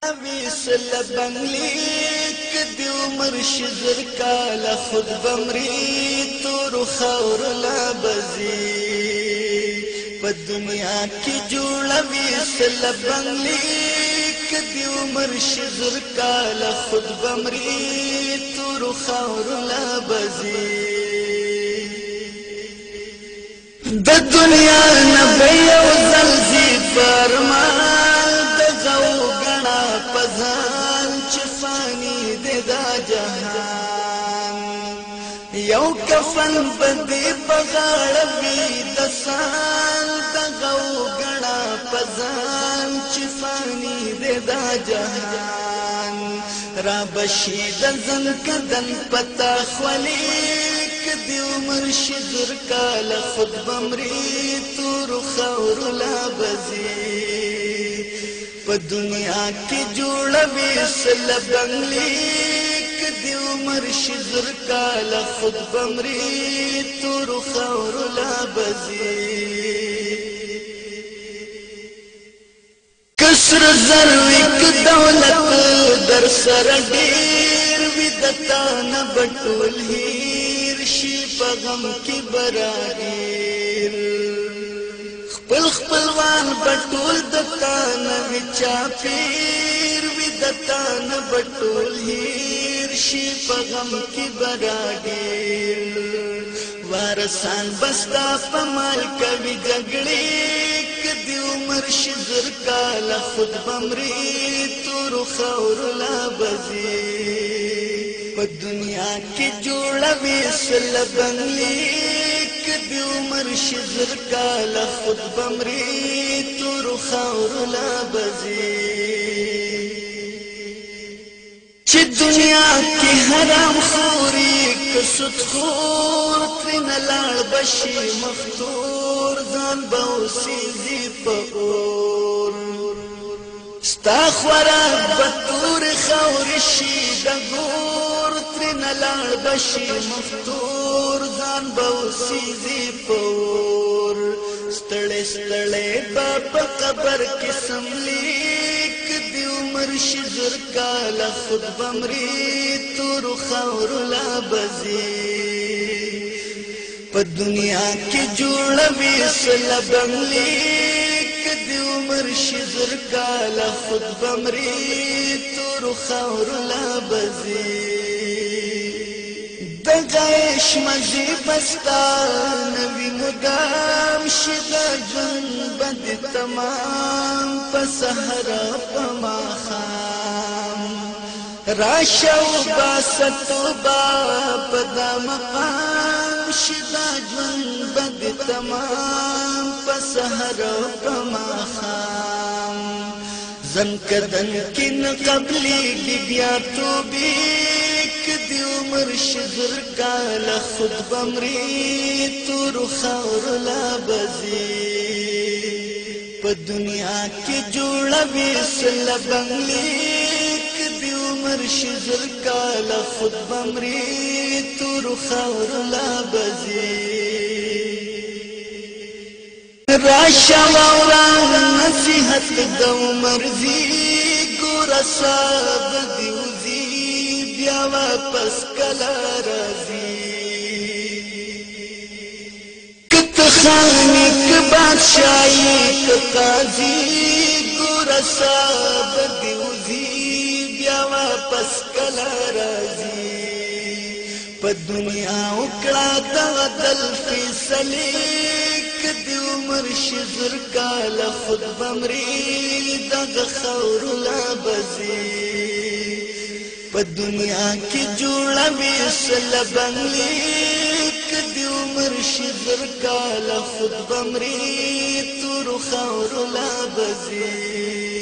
ویسل بنگلی کدی عمر شزر کالا خود بمری تور خور لابزی پا دنیا کی جوڑا ویسل بنگلی کدی عمر شزر کالا خود بمری تور خور لابزی د دنیا نبی و زلزی فرمان پزان چفانی دے دا جہان یو کفن بندی بغاڑوی دسان دغو گنا پزان چفانی دے دا جہان را بشید زن کدن پتا خوالیک دی عمر شدر کال خود بمری تور خور لابزی پا دنیا کی جوڑا ویسل بنگلی کدی عمر شزر کالا خود بمری تور خور لابزی کسر زروی دولت در سر دیر ویدتا نبٹول ہیر شی پا غم کی براگیر خپل خپلوان بټول دتا نوی چاپیر وی دتا نه بټول هیر شي په غم کې براګیر وارسان بستا په مال کوي جګړې کدی عمر شزر کالا خود بمری تور خور لابزی په دنیا کې جوړه ویسل بنگلی کدی عمر شزر کالا خود بمری تور خور لابزی چی دنیا کی حرام خوری کسد خور ترین لار بشی مفتور زان باوسی زی پاور ستا خوراک بطور خورشی دگور ترین لار بشی مفتور زان باوسی زی پور ستڑے ستڑے باپا قبر کسم لیک دی عمر شزر کالا خود بمری تور خور لابزی پا دنیا کی جوڑا ویسل بنگلیک دی عمر شزر کالا خود بمری تور خور لابزی دغایش مزی بستا نوی مدام شدا جن بند تمام پسہرا پما خام راشو باستو باپ دا مقام شدا جن بند تمام پسہرا پما خام زن کدن کن قبلی بیا تو بھی دی عمر شزر کالا خود بمری تور خور لابزی پا دنیا کی جوڑا ویسل بنگلیک دی عمر شزر کالا خود بمری تور خور لابزی راشا ووران نصیحت دا عمر زی گورا صاحب دیوزی بیا واپس کلا رازی کت خانی ک بادشاہی ک قاضی گورا صاحب دیوزی بیا واپس کلا رازی پا دنیا اکڑا دا دل فیصلی کدی عمر شزر کالا خود بمری دا خور لابزی پا دنیا کی جوڑا ویسل بنگلیک دی عمر شزر کالا خود بمری تور خور لابزی